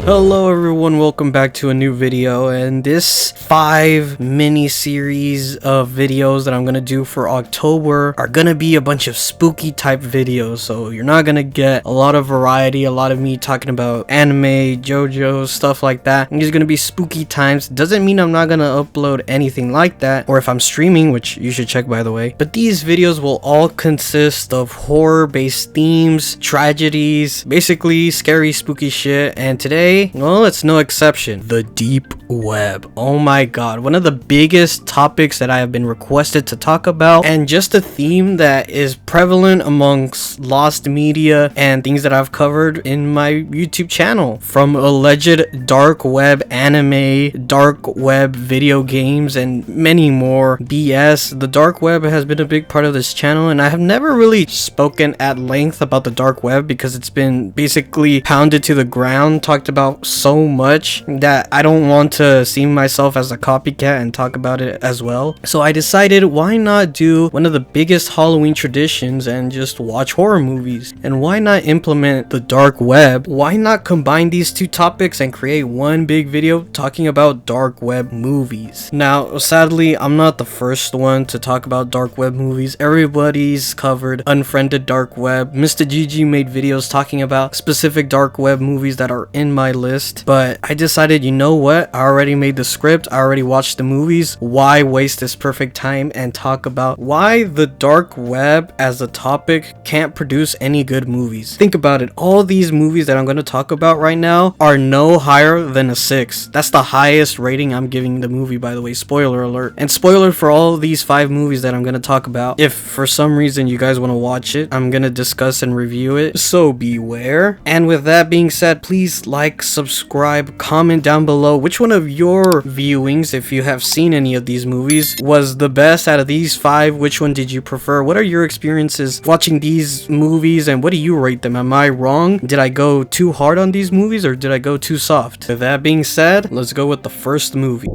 Hello everyone, welcome back to a new video, and this 5 mini series of videos that I'm gonna do for October are gonna be a bunch of spooky type videos. So you're not gonna get a lot of variety, a lot of me talking about anime, JoJo, stuff like that. These are gonna be spooky times. Doesn't mean I'm not gonna upload anything like that, or if I'm streaming, which you should check by the way. But these videos will all consist of horror based themes, tragedies, basically scary spooky shit. And today, well, it's no exception. The deep web. Oh my god, one of the biggest topics that I have been requested to talk about, and just a theme that is prevalent amongst lost media and things that I've covered in my YouTube channel, from alleged dark web anime, dark web video games, and many more BS. The dark web has been a big part of this channel, and I have never really spoken at length about the dark web because it's been basically pounded to the ground, talked about so much that I don't want to see myself as a copycat and talk about it as well. So I decided, why not do one of the biggest Halloween traditions and just watch horror movies? And why not implement the dark web? Why not combine these two topics and create one big video talking about dark web movies? Now, sadly, I'm not the first one to talk about dark web movies. Everybody's covered unfriended dark web. Mr. GG made videos talking about specific dark web movies that are in my list, but I decided, you know what, I already made the script, I already watched the movies, why waste this perfect time and talk about why the dark web as a topic can't produce any good movies. Think about it, all these movies that I'm going to talk about right now are no higher than a 6. That's the highest rating I'm giving the movie, by the way, spoiler alert. And spoiler for all these 5 movies that I'm going to talk about. If for some reason you guys want to watch it, I'm going to discuss and review it, so beware. And with that being said, please like, subscribe, comment down below which one of your viewings, if you have seen any of these movies, was the best out of these 5. Which one did you prefer? What are your experiences watching these movies, and what do you rate them? Am I wrong? Did I go too hard on these movies, or did I go too soft? With that being said, let's go with the first movie.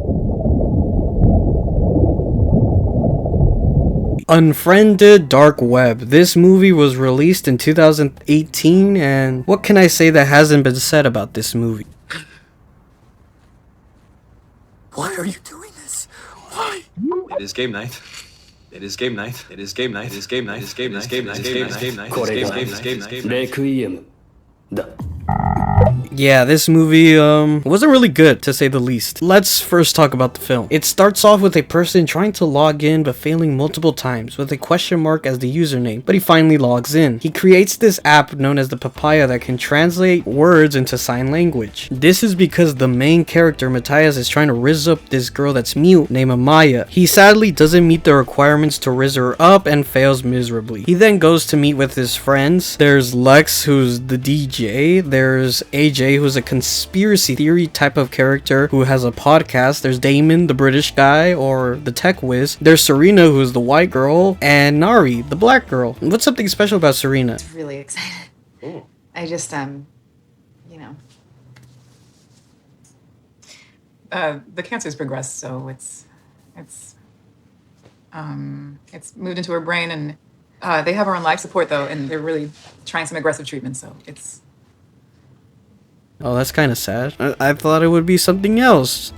Unfriended Dark Web. This movie was released in 2018, and what can I say that hasn't been said about this movie? Why are you doing this? Why? It is game night. It is game night. It is game night. It is game night. It is game night. It is game night. It is game night. It is game night. It is game night. It is game night. Requiem. Da. Yeah, this movie wasn't really good, to say the least. Let's first talk about the film. It starts off with a person trying to log in but failing multiple times with a question mark as the username, but he finally logs in. He creates this app known as the Papaya that can translate words into sign language. This is because the main character, Matthias, is trying to rizz up this girl that's mute named Amaya. He sadly doesn't meet the requirements to rizz her up and fails miserably. He then goes to meet with his friends. There's Lex, who's the DJ. There's AJ, who's a conspiracy theory type of character who has a podcast. There's Damon, the British guy, or the tech whiz. There's Serena, who's the white girl, and Nari, the black girl. What's something special about Serena? Really excited. Ooh. I just, you know. The cancer's progressed, so it's moved into her brain, and they have her on life support though, and they're really trying some aggressive treatment, so it's. Oh, that's kind of sad. I thought it would be something else.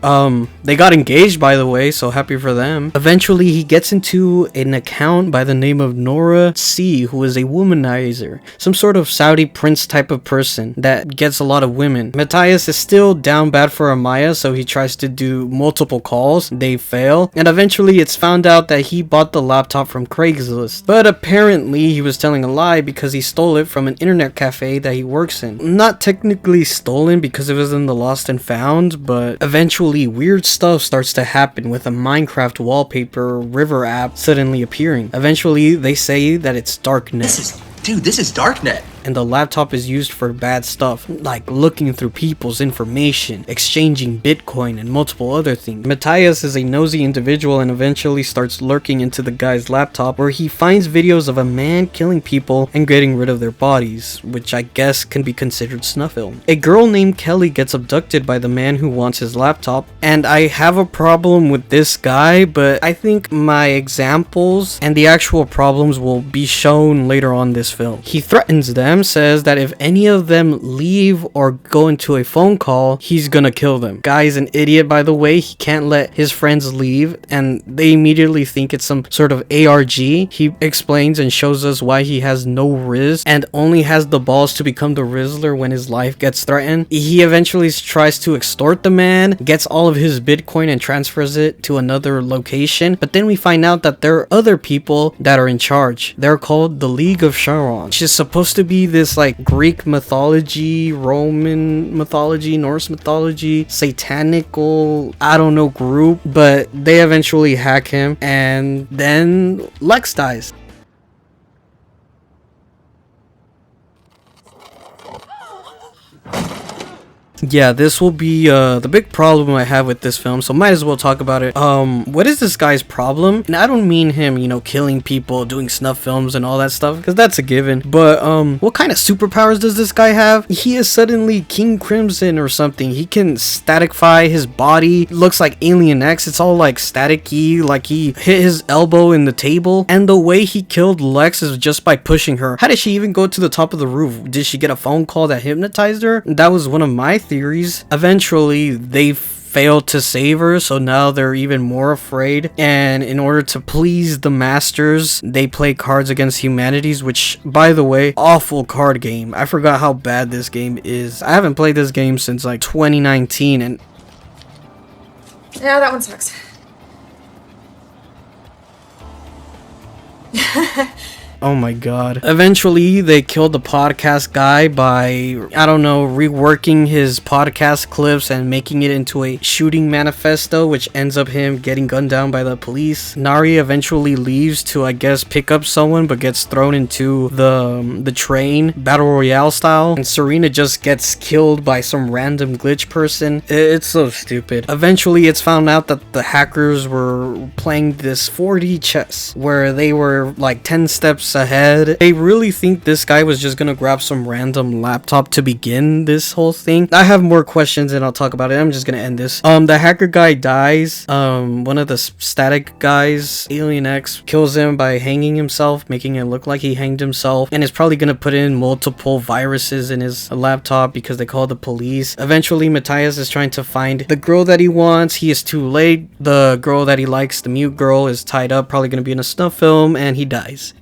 They got engaged, by the way, so happy for them. Eventually, he gets into an account by the name of Nora C, who is a womanizer. Some sort of Saudi prince type of person that gets a lot of women. Matthias is still down bad for Amaya, so he tries to do multiple calls. They fail. And eventually, it's found out that he bought the laptop from Craigslist. But apparently, he was telling a lie because he stole it from an internet cafe that he works in. Not technically stolen because it was in the lost and found, but eventually weird stuff starts to happen with a Minecraft wallpaper river app suddenly appearing. Eventually they say that it's Darknet. This is Darknet. And the laptop is used for bad stuff, like looking through people's information, exchanging Bitcoin, and multiple other things. Matthias is a nosy individual and eventually starts lurking into the guy's laptop, where he finds videos of a man killing people and getting rid of their bodies, which I guess can be considered snuff film. A girl named Kelly gets abducted by the man who wants his laptop, and I have a problem with this guy, but I think my examples and the actual problems will be shown later on this film. He threatens them Clem says that if any of them leave or go into a phone call, he's gonna kill them. Guy's an idiot, by the way. He can't let his friends leave, and they immediately think it's some sort of ARG. He explains and shows us why he has no Riz and only has the balls to become the Rizzler when his life gets threatened. He eventually tries to extort the man, gets all of his Bitcoin and transfers it to another location, but then we find out that there are other people that are in charge. They're called the League of Charon, which is supposed to be this like Greek mythology, Roman mythology, Norse mythology, satanical, I don't know, group, but they eventually hack him and then Lex dies. Yeah, this will be the big problem I have with this film, so might as well talk about it. What is this guy's problem? And I don't mean him, you know, killing people, doing snuff films and all that stuff, because that's a given. But what kind of superpowers does this guy have? He is suddenly King Crimson or something. He can staticify his body. Looks like Alien X. It's all like staticky, like he hit his elbow in the table. And the way he killed Lex is just by pushing her. How did she even go to the top of the roof? Did she get a phone call that hypnotized her? That was one of my theories. Eventually, they failed to save her, so now they're even more afraid, and in order to please the masters, they play Cards Against Humanities, which, by the way, awful card game. I forgot how bad this game is. I haven't played this game since like 2019, and Yeah, that one sucks. oh my god. Eventually, they killed the podcast guy by, I don't know, reworking his podcast clips and making it into a shooting manifesto, which ends up him getting gunned down by the police. Nari eventually leaves to, I guess, pick up someone, but gets thrown into the train, battle royale style. And Serena just gets killed by some random glitch person. It's so stupid. Eventually, it's found out that the hackers were playing this 4D chess, where they were like 10 steps ahead. They really think this guy was just gonna grab some random laptop to begin this whole thing. I have more questions and I'll talk about it. I'm just gonna end this. The hacker guy dies. One of the static guys, Alien X, kills him by hanging himself, making it look like he hanged himself, and is probably gonna put in multiple viruses in his laptop because they call the police. Eventually, Matthias is trying to find the girl that he wants. He is too late. The girl that he likes, the mute girl, is tied up, probably gonna be in a snuff film, and he dies.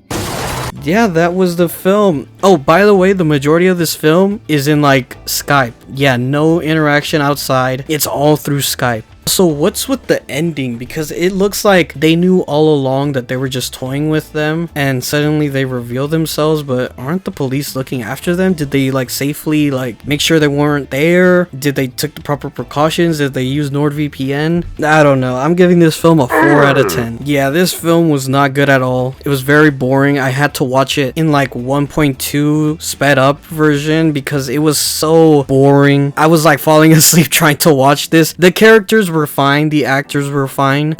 Yeah, that was the film. Oh, by the way, the majority of this film is in like Skype. Yeah, no interaction outside. It's all through Skype. So what's with the ending? Because it looks like they knew all along that they were just toying with them, and suddenly they reveal themselves, but aren't the police looking after them? Did they like safely like make sure they weren't there? Did they took the proper precautions? Did they use NordVPN? I don't know. I'm giving this film a 4 out of 10. Yeah, this film was not good at all. It was very boring. I had to watch it in like 1.2 sped up version because it was so boring. I was like falling asleep trying to watch this. The characters were fine, the actors were fine.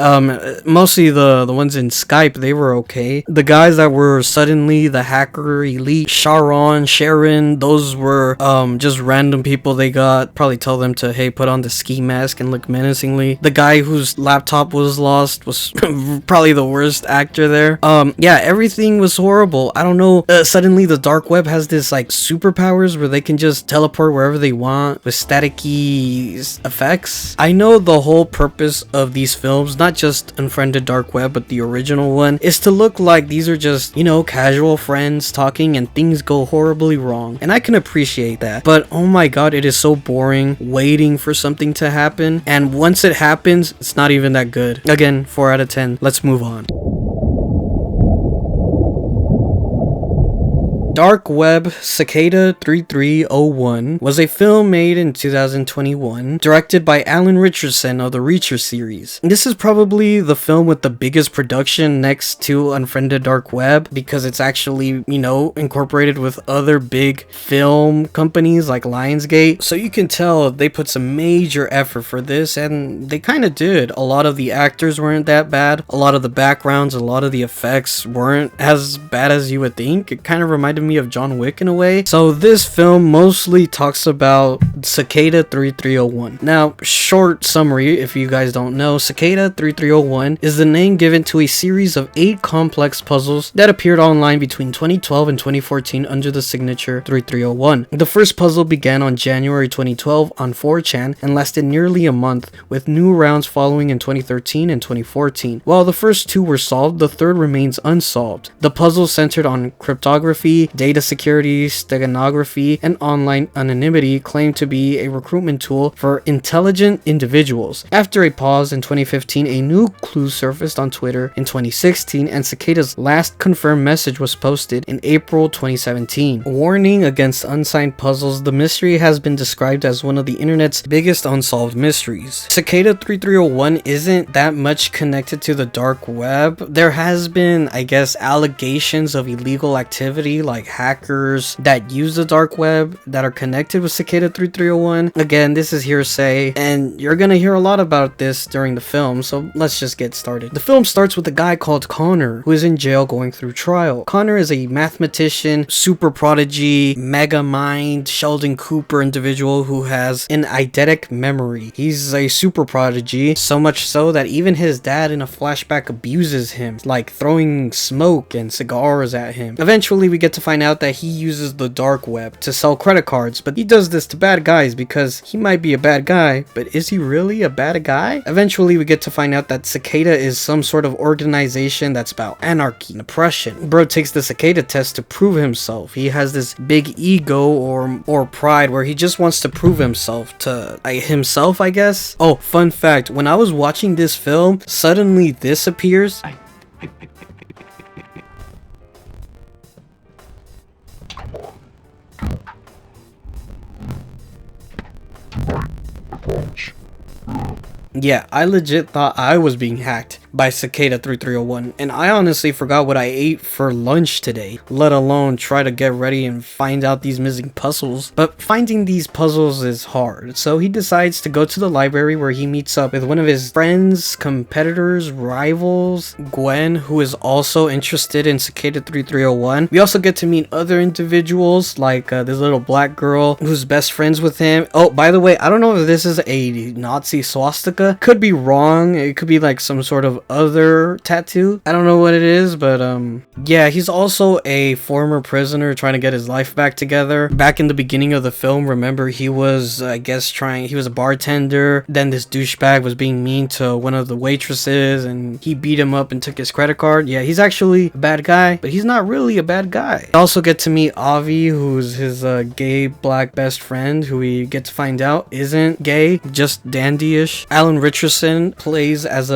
Mostly the ones in Skype, they were okay. The guys that were suddenly the hacker elite, Sharon, those were just random people they got. Probably tell them to, hey, put on the ski mask and look menacingly. The guy whose laptop was lost was probably the worst actor there. Yeah, everything was horrible. I don't know, suddenly the dark web has this like superpowers where they can just teleport wherever they want with staticky effects. I know the whole purpose of these films, not just Unfriended Dark Web, but the original one, is to look like these are just, you know, casual friends talking and things go horribly wrong. And I can appreciate that. But oh my god, it is so boring waiting for something to happen. And once it happens, it's not even that good. Again, 4 out of 10. Let's move on. Dark Web Cicada 3301 was a film made in 2021, directed by Alan Richardson of the Reacher series. This is probably the film with the biggest production next to Unfriended Dark Web because it's actually, you know, incorporated with other big film companies like Lionsgate. So you can tell they put some major effort for this, and they kind of did. A lot of the actors weren't that bad. A lot of the backgrounds, a lot of the effects weren't as bad as you would think. It kind of reminded epitome of John Wick in a way. So this film mostly talks about Cicada 3301. Now, short summary, if you guys don't know, Cicada 3301 is the name given to a series of 8 complex puzzles that appeared online between 2012 and 2014 under the signature 3301. The first puzzle began on January 2012 on 4chan and lasted nearly a month, with new rounds following in 2013 and 2014. While the first 2 were solved, the third remains unsolved. The puzzle centered on cryptography, data security, steganography, and online anonymity, claimed to be a recruitment tool for intelligent individuals. After a pause in 2015, a new clue surfaced on Twitter in 2016, and Cicada's last confirmed message was posted in April 2017. Warning against unsigned puzzles, the mystery has been described as one of the internet's biggest unsolved mysteries. Cicada 3301 isn't that much connected to the dark web. There has been, I guess, allegations of illegal activity like hackers that use the dark web that are connected with Cicada 3301. Again, this is hearsay, and you're gonna hear a lot about this during the film, so let's just get started. The film starts with a guy called Connor, who is in jail going through trial. Connor is a mathematician, super prodigy, mega mind, Sheldon Cooper individual who has an eidetic memory. He's a super prodigy, so much so that even his dad in a flashback abuses him, like throwing smoke and cigars at him. Eventually, we get to find out that he uses the dark web to sell credit cards, but he does this to bad guys because he might be a bad guy, but is he really a bad guy? Eventually, we get to find out that Cicada is some sort of organization that's about anarchy and oppression. Bro takes the Cicada test to prove himself. He has this big ego or pride where he just wants to prove himself to himself, I guess. Oh, fun fact, when I was watching this film, suddenly this appears. Yeah, I legit thought I was being hacked by Cicada 3301, and I honestly forgot what I ate for lunch today, let alone try to get ready and find out these missing puzzles. But finding these puzzles is hard, so he decides to go to the library where he meets up with one of his friends, competitors, rivals, Gwen, who is also interested in Cicada 3301. We also get to meet other individuals like this little black girl who's best friends with him. Oh, by the way, I don't know if this is a Nazi swastika. Could be wrong. It could be like some sort of other tattoo. I don't know what it is, but yeah, he's also a former prisoner trying to get his life back together. Back in the beginning of the film, remember, he was, I guess, he was a bartender. Then this douchebag was being mean to one of the waitresses and he beat him up and took his credit card. Yeah, he's actually a bad guy, but he's not really a bad guy. We also get to meet Avi, who's his gay black best friend, who we get to find out isn't gay, just dandy-ish. Alan Richardson plays as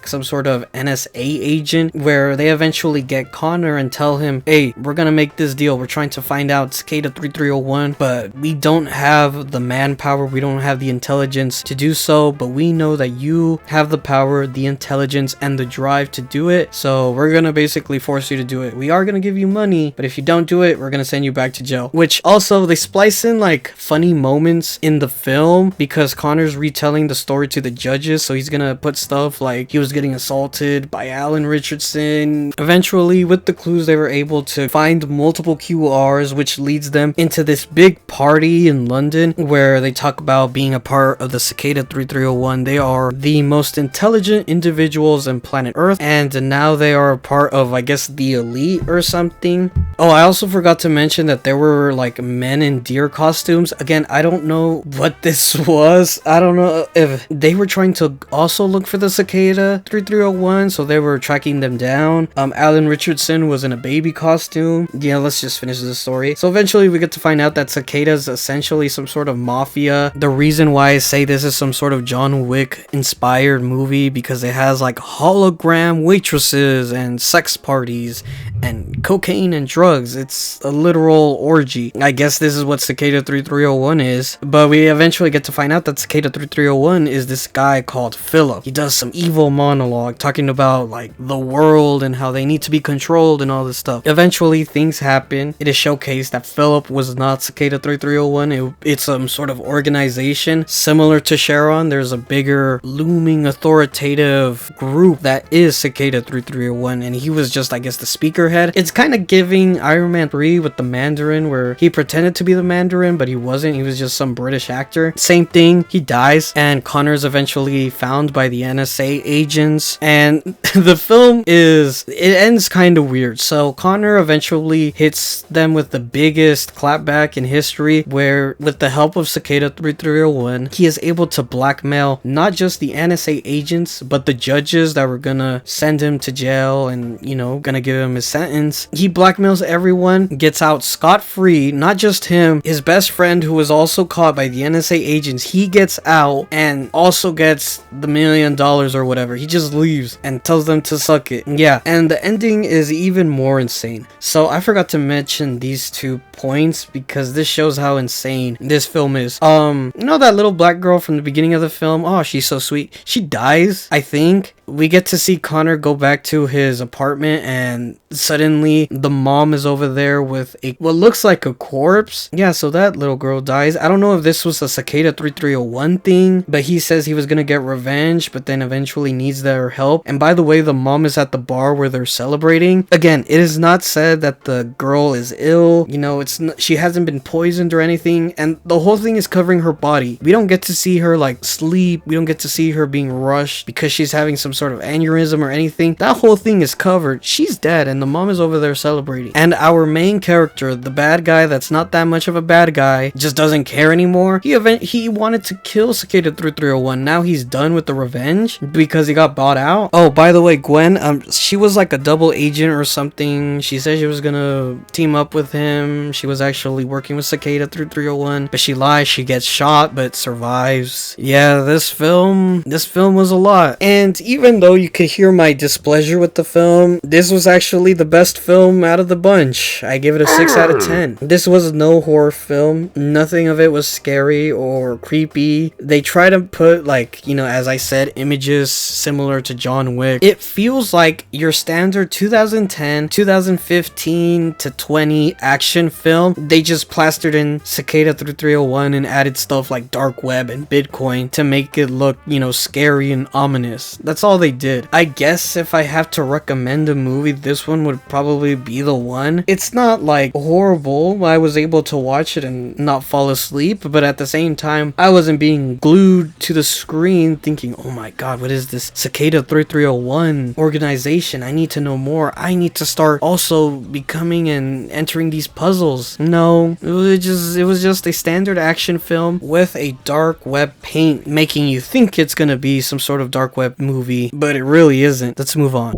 some sort of NSA agent, where they eventually get Connor and tell him, hey, we're gonna make this deal. We're trying to find out Cicada 3301, but we don't have the manpower, we don't have the intelligence to do so, but we know that you have the power, the intelligence, and the drive to do it, so we're gonna basically force you to do it. We are gonna give you money, but if you don't do it, we're gonna send you back to jail. Which also, they splice in like funny moments in the film because Connor's retelling the story to the judges, so he's gonna put stuff like he was getting assaulted by Alan Richardson. Eventually, with the clues, they were able to find multiple QRs, which leads them into this big party in London where they talk about being a part of the Cicada 3301. They are the most intelligent individuals on planet Earth, and now they are a part of, I guess, the elite or something. Oh, I also forgot to mention that there were like men in deer costumes. Again, I don't know what this was. I don't know if they were trying to also look for the Cicada 3301, so they were tracking them down. Alan Richardson was in a baby costume. Yeah, let's just finish the story. So eventually we get to find out that Cicada is essentially some sort of mafia. The reason why I say this is some sort of John Wick inspired movie because it has like hologram waitresses and sex parties and cocaine and drugs. It's a literal orgy. I guess this is what Cicada 3301 is, but we eventually get to find out that Cicada 3301 is this guy called Philip. He does some evil monologues monologue talking about like the world and how they need to be controlled and all this stuff. Eventually things happen. It is showcased that Philip was not Cicada 3301. It's some sort of organization similar to Charon. There's a bigger looming authoritative group that is Cicada 3301, and he was just, I guess, the speaker head. It's kind of giving Iron Man 3 with the Mandarin, where he pretended to be the Mandarin but he wasn't. He was just some British actor. Same thing, he dies and Connor's eventually found by the NSA agents, and the film it ends kind of weird. So Connor eventually hits them with the biggest clapback in history, where with the help of Cicada 3301 he is able to blackmail not just the NSA agents but the judges that were gonna send him to jail and, you know, gonna give him his sentence. He blackmails everyone, gets out scot-free. Not just him, his best friend, who was also caught by the NSA agents, he gets out and also gets the $1 million or whatever. He just leaves and tells them to suck it. Yeah, and the ending is even more insane. So I forgot to mention these 2 points because this shows how insane this film is. You know that little black girl from the beginning of the film? Oh, she's so sweet. She dies, I think. We get to see Connor go back to his apartment and suddenly the mom is over there with what looks like a corpse. Yeah, so that little girl dies. I don't know if this was a Cicada 3301 thing, but he says he was gonna get revenge, but then eventually needs their help. And by the way, the mom is at the bar where they're celebrating. Again, it is not said that the girl is ill. You know, she hasn't been poisoned or anything, and the whole thing is covering her body. We don't get to see her like sleep. We don't get to see her being rushed because she's having some sort of aneurysm or anything. That whole thing is covered. She's dead and the mom is over there celebrating. And our main character, the bad guy that's not that much of a bad guy, just doesn't care anymore. He wanted to kill Cicada 3301. Now he's done with the revenge because he got bought out. Oh, by the way, Gwen, she was like a double agent or something. She said she was gonna team up with him. She was actually working with Cicada 3301, but she lies. She gets shot but survives. Yeah, this film was a lot. And even though you could hear my displeasure with the film, this was actually the best film out of the bunch. I give it a 6 out of 10. This was no horror film. Nothing of it was scary or creepy. They try to put, like, you know, as I said, images similar to John Wick. It feels like your standard 2010, 2015 to 20 action film. They just plastered in Cicada 3301 and added stuff like dark web and Bitcoin to make it look, you know, scary and ominous. That's all they did. I guess if I have to recommend a movie, this one would probably be the one. It's not like horrible. I was able to watch it and not fall asleep, but at the same time, I wasn't being glued to the screen thinking, oh my god, what is this Cicada 3301 organization? I need to know more. I need to start also becoming and entering these puzzles. No, it was just a standard action film with a dark web paint making you think it's gonna be some sort of dark web movie, but it really isn't. Let's move on.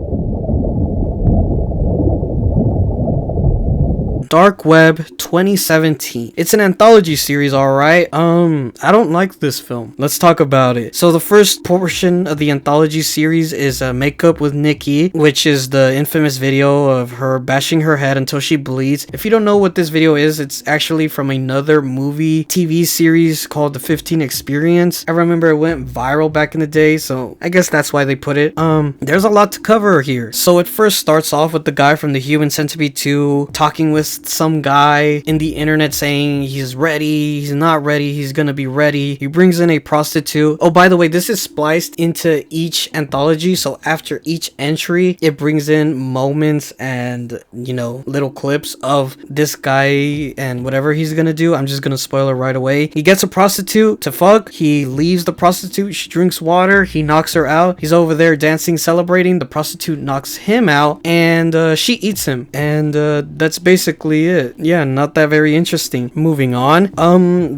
Dark Web 2017. It's an anthology series, alright? I don't like this film. Let's talk about it. So the first portion of the anthology series is Makeup with Nikki, which is the infamous video of her bashing her head until she bleeds. If you don't know what this video is, it's actually from another movie TV series called The 15 Experience. I remember it went viral back in the day, so I guess that's why they put it. There's a lot to cover here. So it first starts off with the guy from the Human Centipede 2 talking with some guy in the internet saying he's ready, he's not ready, he's gonna be ready. He brings in a prostitute. Oh, by the way, this is spliced into each anthology, so after each entry it brings in moments and, you know, little clips of this guy and whatever he's gonna do. I'm just gonna spoil it right away. He gets a prostitute to fuck, he leaves the prostitute, she drinks water, he knocks her out, he's over there dancing, celebrating, the prostitute knocks him out, and she eats him, and that's basically it. Yeah, not that very interesting. Moving on.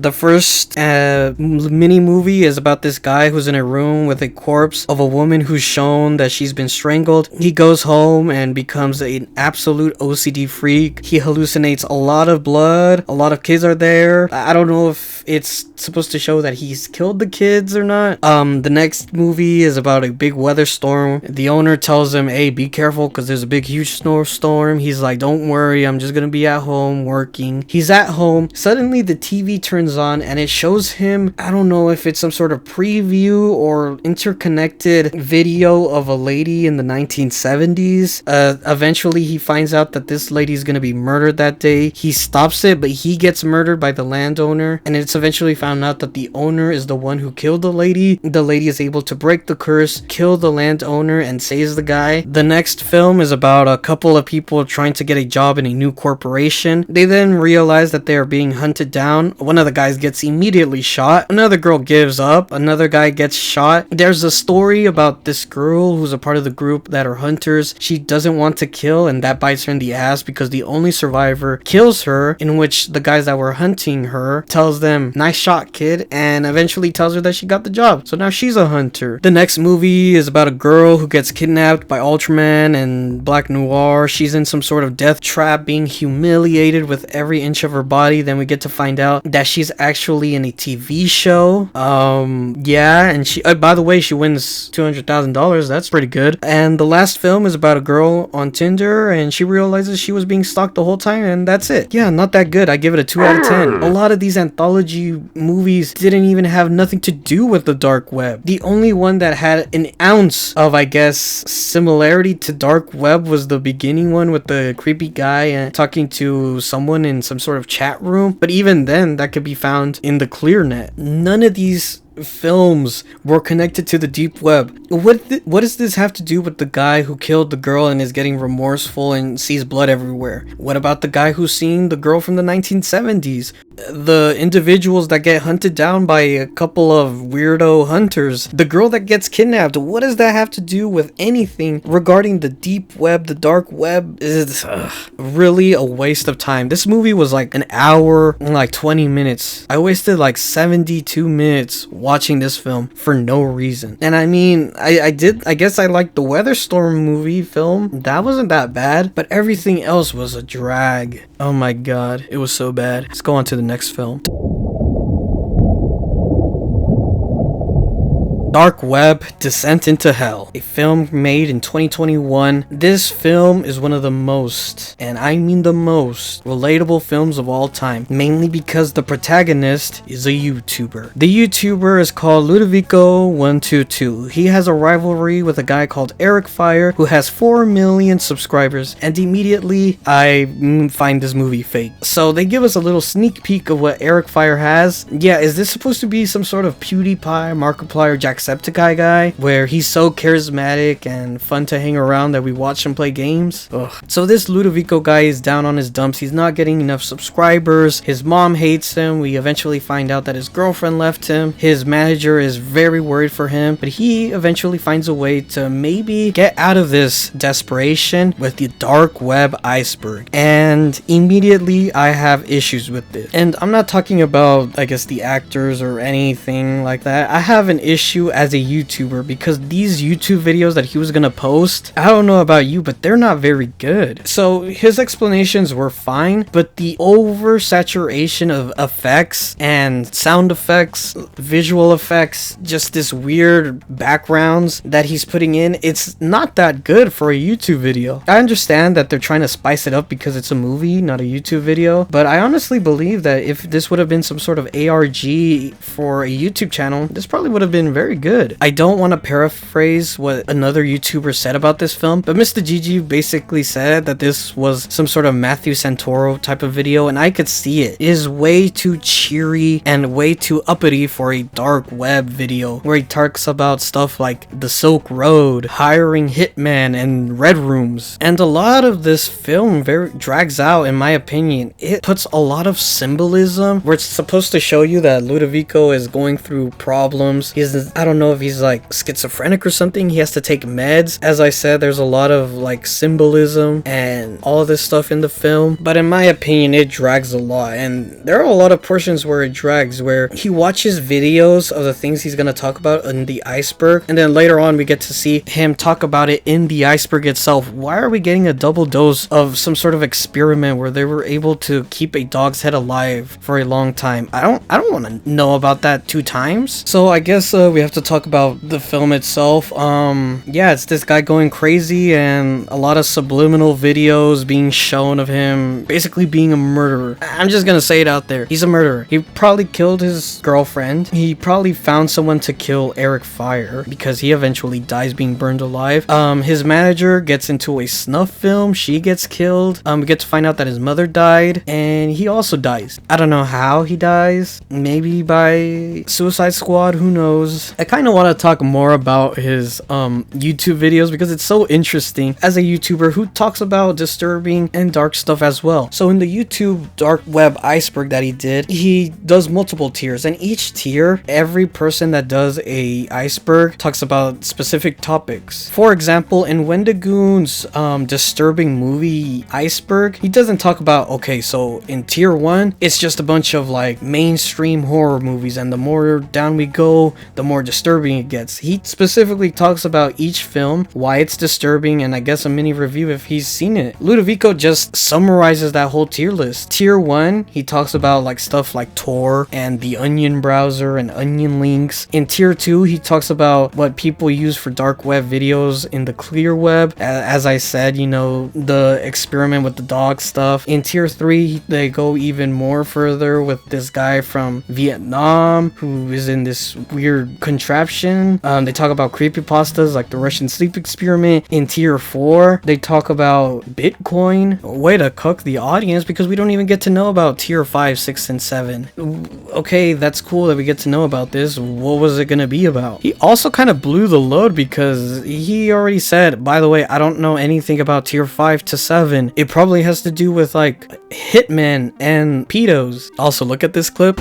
The first mini movie is about this guy who's in a room with a corpse of a woman who's shown that she's been strangled. He goes home and becomes an absolute OCD freak. He hallucinates a lot of blood. A lot of kids are there. I don't know if it's supposed to show that he's killed the kids or not. The next movie is about a big weather storm. The owner tells him, hey, be careful because there's a big huge snowstorm. He's like, don't worry, I'm just gonna be usually at home working. He's at home. Suddenly the TV turns on and it shows him, I don't know if it's some sort of preview or interconnected video of a lady in the 1970s. Eventually he finds out that this lady's gonna be murdered that day. He stops it, but he gets murdered by the landowner, and it's eventually found out that the owner is the one who killed the lady. The lady is able to break the curse, kill the landowner, and saves the guy. The next film is about a couple of people trying to get a job in a new corporation. They then realize that they are being hunted down. One of the guys gets immediately shot. Another girl gives up. Another guy gets shot. There's a story about this girl who's a part of the group that are hunters. She doesn't want to kill, and that bites her in the ass because the only survivor kills her, in which the guys that were hunting her tells them, "Nice shot, kid," and eventually tells her that she got the job. So now she's a hunter. The next movie is about a girl who gets kidnapped by Ultraman and Black Noir. She's in some sort of death trap, being humiliated with every inch of her body. Then we get to find out that she's actually in a TV show. Yeah, and she, by the way, she wins $200,000. That's pretty good. And the last film is about a girl on Tinder, and she realizes she was being stalked the whole time, and that's it. Yeah, not that good. I give it a 2 out of 10. A lot of these anthology movies didn't even have nothing to do with the dark web. The only one that had an ounce of, I guess, similarity to dark web was the beginning one with the creepy guy talking to someone in some sort of chat room. But even then, that could be found in the clear net. None of these films were connected to the deep web. What does this have to do with the guy who killed the girl and is getting remorseful and sees blood everywhere? What about the guy who's seen the girl from the 1970s? The individuals that get hunted down by a couple of weirdo hunters? The girl that gets kidnapped? What does that have to do with anything regarding the deep web, the dark web? Is really a waste of time. This movie was like an hour and like 20 minutes. I wasted like 72 minutes watching this film for no reason. And I mean, I guess I liked the Weatherstorm movie film. That wasn't that bad, but everything else was a drag. Oh my god, it was so bad. Let's go on to the next film. Dark Web: Descent into Hell, a film made in 2021. This film is one of the most, and I mean the most, relatable films of all time, mainly because the protagonist is a YouTuber. The YouTuber is called Ludovico122. He has a rivalry with a guy called Eric Fire, who has 4 million subscribers, and immediately I find this movie fake. So they give us a little sneak peek of what Eric Fire has. Yeah, is this supposed to be some sort of PewDiePie, Markiplier, Jacksepticeye guy, where he's so charismatic and fun to hang around that we watch him play games? Ugh. So this Ludovico guy is down on his dumps. He's not getting enough subscribers. His mom hates him. We eventually find out that his girlfriend left him. His manager is very worried for him, but he eventually finds a way to maybe get out of this desperation with the dark web iceberg. And immediately I have issues with this. And I'm not talking about, I guess, the actors or anything like that. I have an issue as a YouTuber because these YouTube videos that he was gonna post, I don't know about you, but they're not very good. So his explanations were fine, but the oversaturation of effects and sound effects, visual effects, just this weird backgrounds that he's putting in, it's not that good for a YouTube video. I understand that they're trying to spice it up because it's a movie, not a YouTube video, but I honestly believe that if this would have been some sort of ARG for a YouTube channel, this probably would have been very good. I don't want to paraphrase what another YouTuber said about this film, but Mr. Gigi basically said that this was some sort of Matthew Santoro type of video, and I could see it. It is way too cheery and way too uppity for a dark web video where he talks about stuff like the Silk Road, hiring hitmen, and red rooms. And a lot of this film very drags out, in my opinion. It puts a lot of symbolism where it's supposed to show you that Ludovico is going through problems. I don't know if he's like schizophrenic or something. He has to take meds. As I said, there's a lot of like symbolism and all of this stuff in the film, but in my opinion it drags a lot. And there are a lot of portions where it drags, where he watches videos of the things he's gonna talk about in the iceberg, and then later on we get to see him talk about it in the iceberg itself. Why are we getting a double dose of some sort of experiment where they were able to keep a dog's head alive for a long time? I don't want to know about that 2 times. So I guess we have to talk about the film itself. Yeah, it's this guy going crazy and a lot of subliminal videos being shown of him basically being a murderer. I'm just gonna say it out there. He's a murderer. He probably killed his girlfriend. He probably found someone to kill Eric Fire because he eventually dies being burned alive. His manager gets into a snuff film. She gets killed. We get to find out that his mother died and he also dies. I don't know how he dies. Maybe by Suicide Squad, who knows. I kind of want to talk more about his YouTube videos because it's so interesting as a YouTuber who talks about disturbing and dark stuff as well. So in the YouTube dark web iceberg that he did, he does multiple tiers, and each tier, every person that does a iceberg talks about specific topics. For example, in Wendigoon's disturbing movie iceberg, he doesn't talk about, okay, so in tier 1 it's just a bunch of like mainstream horror movies, and the more down we go, the more disturbing it gets. He specifically talks about each film, why it's disturbing, and I guess a mini review if he's seen it. Ludovico just summarizes that whole tier list. Tier 1, he talks about like stuff like Tor and the Onion browser and Onion links. In tier 2, he talks about what people use for dark web videos in the clear web. As I said, you know, the experiment with the dog stuff. In tier 3, they go even more further with this guy from Vietnam who is in this weird contraption. They talk about creepypastas like the Russian sleep experiment. In tier 4, they talk about Bitcoin. Way to cook the audience because we don't even get to know about tier 5, 6, and 7. Okay, that's cool that we get to know about this. What was it gonna be about? He also kind of blew the load because he already said, by the way, I don't know anything about tier 5 to 7. It probably has to do with like hitmen and pedos. Also, look at this clip.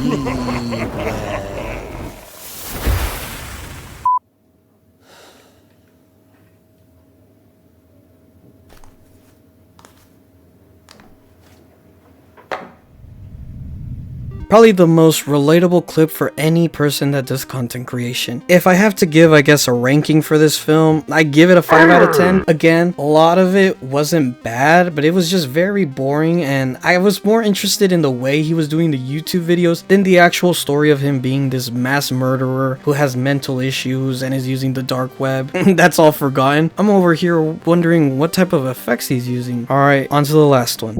Probably the most relatable clip for any person that does content creation. If I have to give, I guess, a ranking for this film, I give it a 5 out of 10. Again, a lot of it wasn't bad, but it was just very boring, and I was more interested in the way he was doing the YouTube videos than the actual story of him being this mass murderer who has mental issues and is using the dark web. That's all forgotten. I'm over here wondering what type of effects he's using. Alright, on to the last one.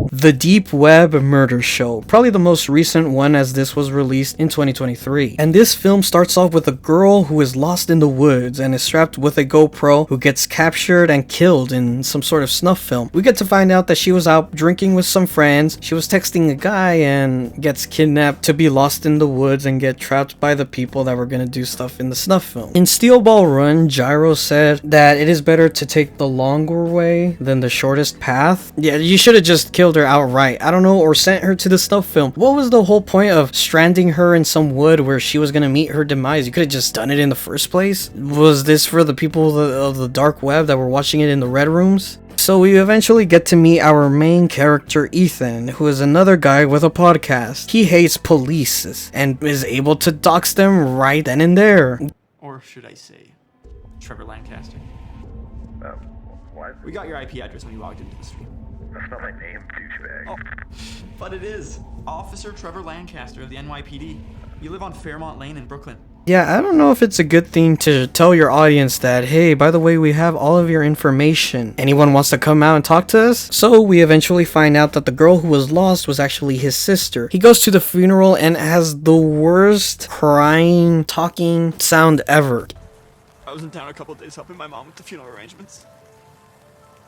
The Deep Web Murder Show, probably the most recent one as this was released in 2023. And this film starts off with a girl who is lost in the woods and is strapped with a GoPro who gets captured and killed in some sort of snuff film. We get to find out that she was out drinking with some friends, she was texting a guy and gets kidnapped to be lost in the woods and get trapped by the people that were gonna do stuff in the snuff film. In Steel Ball Run, Gyro said that it is better to take the longer way than the shortest path. Yeah, you should have just killed her outright, I don't know, or sent her to the snuff film. What was the whole point of stranding her in some wood where she was gonna meet her demise? You could have just done it in the first place. Was this for the people of the dark web that were watching it in the red rooms? So we eventually get to meet our main character, Ethan, who is another guy with a podcast. He hates police and is able to dox them right then and there. Or should I say, Trevor Lancaster. What? We got your IP address when you logged into the stream. That's not my name, douchebag. Oh, but it is. Officer Trevor Lancaster of the NYPD. You live on Fairmont Lane in Brooklyn. Yeah, I don't know if it's a good thing to tell your audience that, hey, by the way, we have all of your information. Anyone wants to come out and talk to us? So we eventually find out that the girl who was lost was actually his sister. He goes to the funeral and has the worst crying, talking sound ever. I was in town a couple days helping my mom with the funeral arrangements.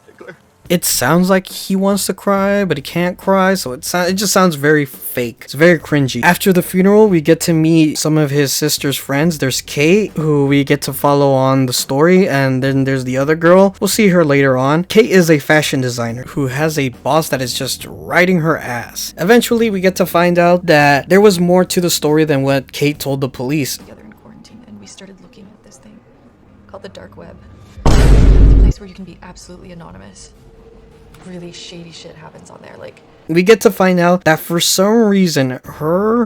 Hickler. It sounds like he wants to cry, but he can't cry, so it just sounds very fake. It's very cringy. After the funeral, we get to meet some of his sister's friends. There's Kate, who we get to follow on the story, and then there's the other girl. We'll see her later on. Kate is a fashion designer who has a boss that is just riding her ass. Eventually, we get to find out that there was more to the story than what Kate told the police. Together in quarantine, and we started looking at this thing called the dark web. It's a place where you can be absolutely anonymous. Really shady shit happens on there, like we get to find out that for some reason,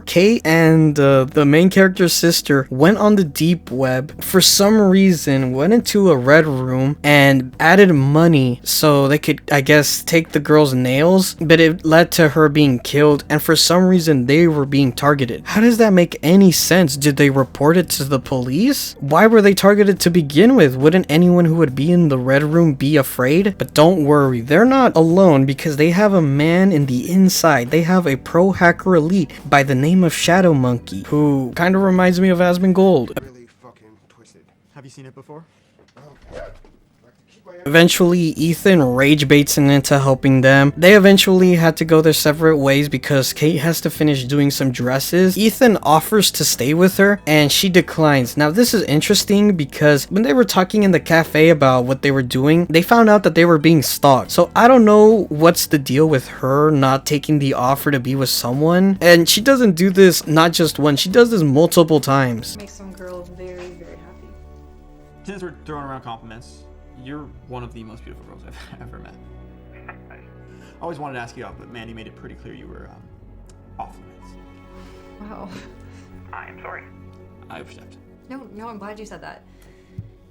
Kate, and the main character's sister went on the deep web. For some reason, went into a red room and added money so they could, I guess, take the girl's nails, but it led to her being killed, and for some reason they were being targeted. How does that make any sense? Did they report it to the police? Why were they targeted to begin with? Wouldn't anyone who would be in the red room be afraid? But don't worry, they're not alone because they have a man in the inside. They have a pro hacker elite by the name of Shadow Monkey, who kind of reminds me of Asmongold. Really fucking twisted. Have you seen it before? Eventually, Ethan rage baits into helping them. They eventually had to go their separate ways because Kate has to finish doing some dresses. Ethan offers to stay with her and she declines. Now, this is interesting because when they were talking in the cafe about what they were doing, they found out that they were being stalked. So I don't know what's the deal with her not taking the offer to be with someone. And she doesn't do this not just once, she does this multiple times. Makes some girls very, very happy. Since we're throwing around compliments, you're one of the most beautiful girls I've ever met. I always wanted to ask you out, but Mandy made it pretty clear you were off limits. Wow. I am sorry. I overstepped. No, I'm glad you said that.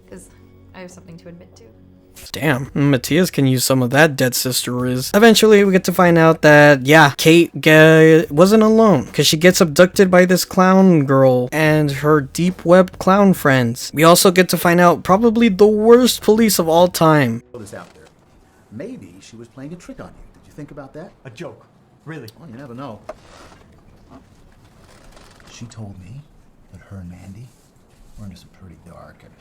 Because I have something to admit to. Damn, Matthias can use some of that dead sister riz. Eventually, we get to find out that, yeah, Kate wasn't alone, because she gets abducted by this clown girl and her deep web clown friends. We also get to find out probably the worst police of all time. This out there. Maybe she was playing a trick on you. Did you think about that? A joke. Really? Well, you never know. She told me that her and Mandy were into some pretty dark and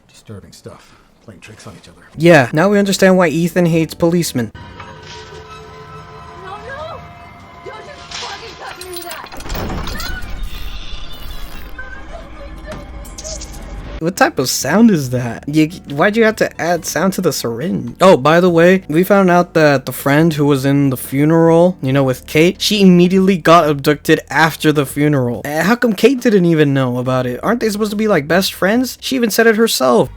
disturbing stuff. Playing tricks on each other. Yeah, now we understand why Ethan hates policemen. No! Don't you fucking touch me with that! What type of sound is that? Why'd you have to add sound to the syringe? Oh, by the way, we found out that the friend who was in the funeral, you know, with Kate, she immediately got abducted after the funeral. How come Kate didn't even know about it? Aren't they supposed to be like best friends? She even said it herself.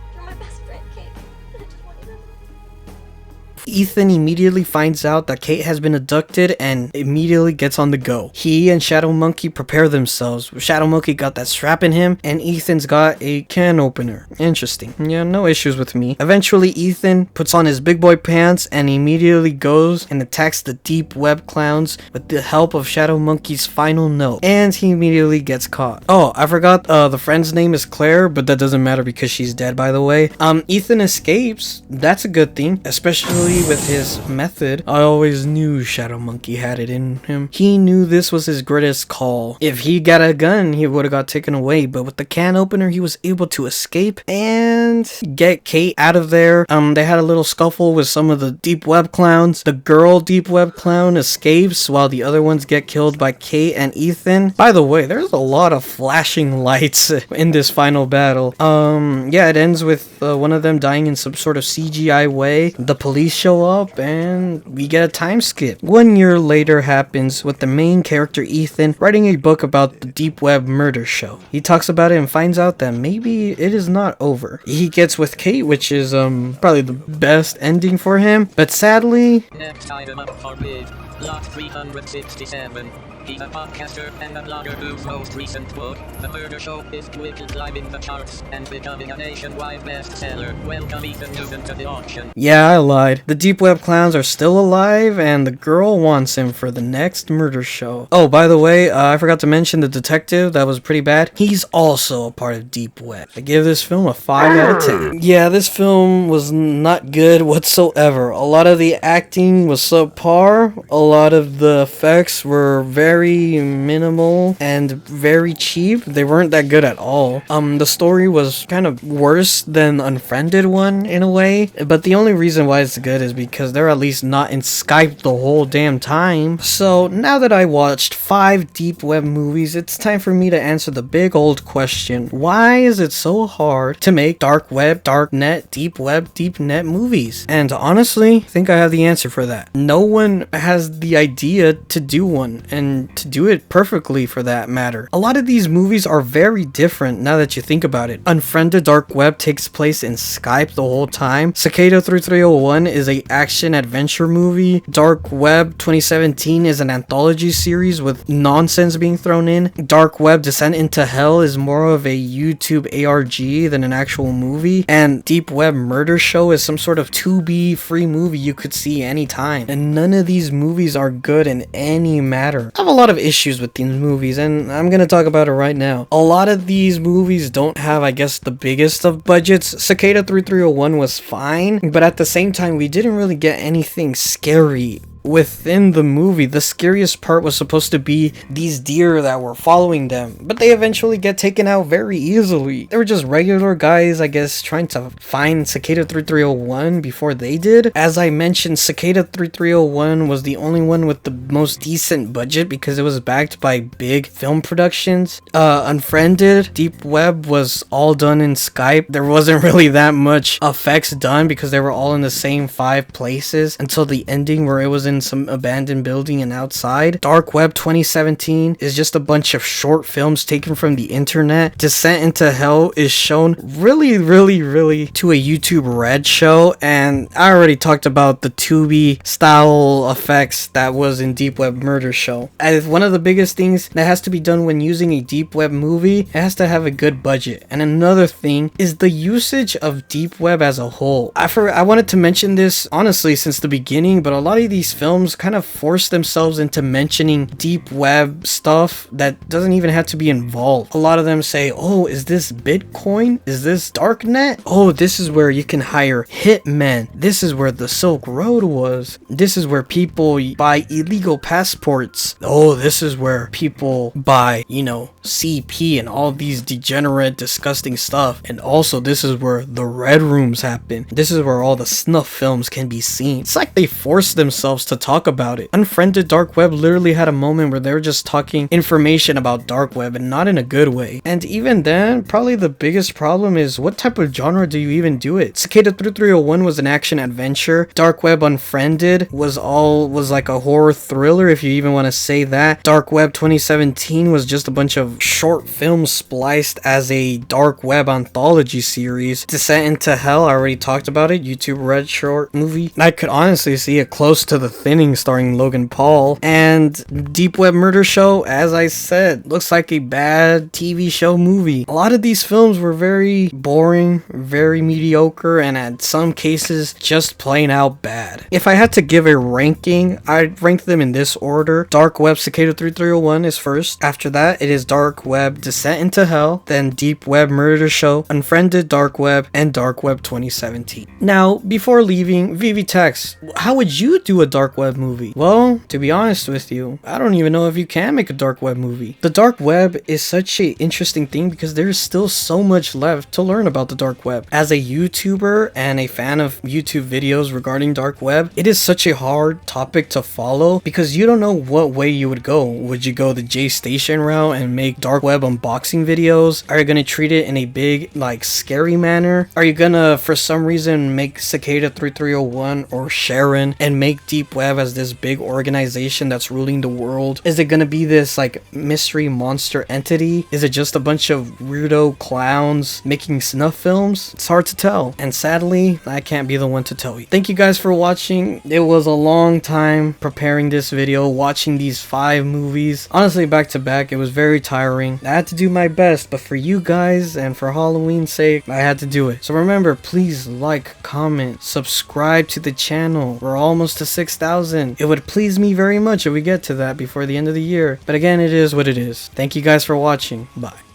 Ethan immediately finds out that Kate has been abducted and immediately gets on the go. He and Shadow Monkey prepare themselves. Shadow Monkey got that strap in him and Ethan's got a can opener. Interesting. Yeah, no issues with me. Eventually, Ethan puts on his big boy pants and immediately goes and attacks the deep web clowns with the help of Shadow Monkey's final note. And he immediately gets caught. Oh, I forgot the friend's name is Claire, but that doesn't matter because she's dead, by the way. Ethan escapes. That's a good thing, especially with his method. I always knew Shadow Monkey had it in him. He knew this was his greatest call. If he got a gun, he would have got taken away, but with the can opener, he was able to escape and get Kate out of there. They had a little scuffle with some of the deep web clowns. The girl deep web clown escapes while the other ones get killed by Kate and Ethan. By the way, there's a lot of flashing lights in this final battle. Yeah, it ends with one of them dying in some sort of CGI way. The police show up and we get a time skip. 1 year later happens with the main character Ethan writing a book about the deep web murder show. He talks about it and finds out that maybe it is not over. He gets with Kate, which is probably the best ending for him, but sadly, next item up for bid, lot 367. He's a podcaster and a blogger whose most recent book, The Murder Show, is quickly climbing the charts and becoming a nationwide bestseller. Welcome Ethan Newton to the auction. Yeah, I lied. The deep web clowns are still alive and the girl wants him for the next murder show. Oh, by the way, I forgot to mention the detective. That was pretty bad. He's also a part of deep web. I give this film a 5 out of 10. Yeah, this film was not good whatsoever. A lot of the acting was subpar. A lot of the effects were very minimal and very cheap. They weren't that good at all. The story was kind of worse than Unfriended one in a way, but the only reason why it's good is because they're at least not in Skype the whole damn time. So now that I watched 5 deep web movies, it's time for me to answer the big old question: why is it so hard to make dark web, dark net, deep web, deep net movies? And honestly, I think I have the answer for that. No one has the idea to do one, and to do it perfectly for that matter. A lot of these movies are very different now that you think about it. Unfriended Dark Web takes place in Skype the whole time. Cicada 3301 is is a action adventure movie. Dark Web 2017 is an anthology series with nonsense being thrown in. Dark Web Descent into Hell is more of a YouTube ARG than an actual movie. And Deep Web Murder Show is some sort of 2B free movie you could see anytime. And none of these movies are good in any matter. I have a lot of issues with these movies, and I'm gonna talk about it right now. A lot of these movies don't have, I guess, the biggest of budgets. Cicada 3301 was fine, but at the same time, we didn't really get anything scary within the movie. The scariest part was supposed to be these deer that were following them, but they eventually get taken out very easily. They were just regular guys, I guess, trying to find Cicada 3301 before they did. As I mentioned, Cicada 3301 was the only one with the most decent budget because it was backed by big film productions. Unfriended, Deep Web was all done in Skype. There wasn't really that much effects done because they were all in the same 5 places until the ending where it was in some abandoned building and outside. Dark Web 2017 is just a bunch of short films taken from the internet. Descent into Hell is shown really to a YouTube Red show, and I already talked about the Tubi style effects that was in Deep Web Murder Show. As one of the biggest things that has to be done when using a Deep Web movie, it has to have a good budget. And another thing is the usage of Deep Web as a whole. I wanted to mention this honestly since the beginning, but a lot of these films kind of force themselves into mentioning deep web stuff that doesn't even have to be involved. A lot of them say, oh, is this Bitcoin? Is this Darknet? Oh, this is where you can hire hitmen. This is where the Silk Road was. This is where people buy illegal passports. Oh, this is where people buy, CP and all these degenerate, disgusting stuff. And also, this is where the red rooms happen. This is where all the snuff films can be seen. It's like they force themselves to talk about it. Unfriended Dark Web literally had a moment where they were just talking information about Dark Web and not in a good way. And even then, probably the biggest problem is what type of genre do you even do it? Cicada 3301 was an action adventure. Dark Web Unfriended was like a horror thriller, if you even want to say that. Dark Web 2017 was just a bunch of short films spliced as a Dark Web anthology series. Descent into Hell, I already talked about it, YouTube Red short movie. I could honestly see it close to The Thinning starring Logan Paul. And Deep Web Murder Show, as I said, looks like a bad TV show movie. A lot of these films were very boring, very mediocre, and in some cases just plain out bad. If I had to give a ranking, I'd rank them in this order. Dark Web Cicada 3301 is first. After that, it is Dark Web Descent into Hell, then Deep Web Murder Show, Unfriended Dark Web, and Dark Web 2017. Now, before leaving, VVTex, how would you do a Dark Web movie? Well, to be honest with you, I don't even know if you can make a Dark Web movie. The Dark Web is such an interesting thing because there's still so much left to learn about the Dark Web. As a YouTuber and a fan of YouTube videos regarding Dark Web, it is such a hard topic to follow because you don't know what way you would go. Would you go the J Station route and make Dark Web unboxing videos? Are you gonna treat it in a big, scary manner? Are you gonna, for some reason, make Cicada 3301 or Sharon and make Deep Web as this big organization that's ruling the world? Is it gonna be this mystery monster entity? Is it just a bunch of weirdo clowns making snuff films? It's hard to tell, and sadly I can't be the one to tell you. Thank you guys for watching. It was a long time preparing this video, watching these 5 movies, honestly back to back. It was very tiring. I had to do my best, but for you guys and for Halloween's sake, I had to do it. So remember, please like, comment, subscribe to the channel. We're almost to 6,000. It would please me very much if we get to that before the end of the year. But again, it is what it is. Thank you guys for watching. Bye.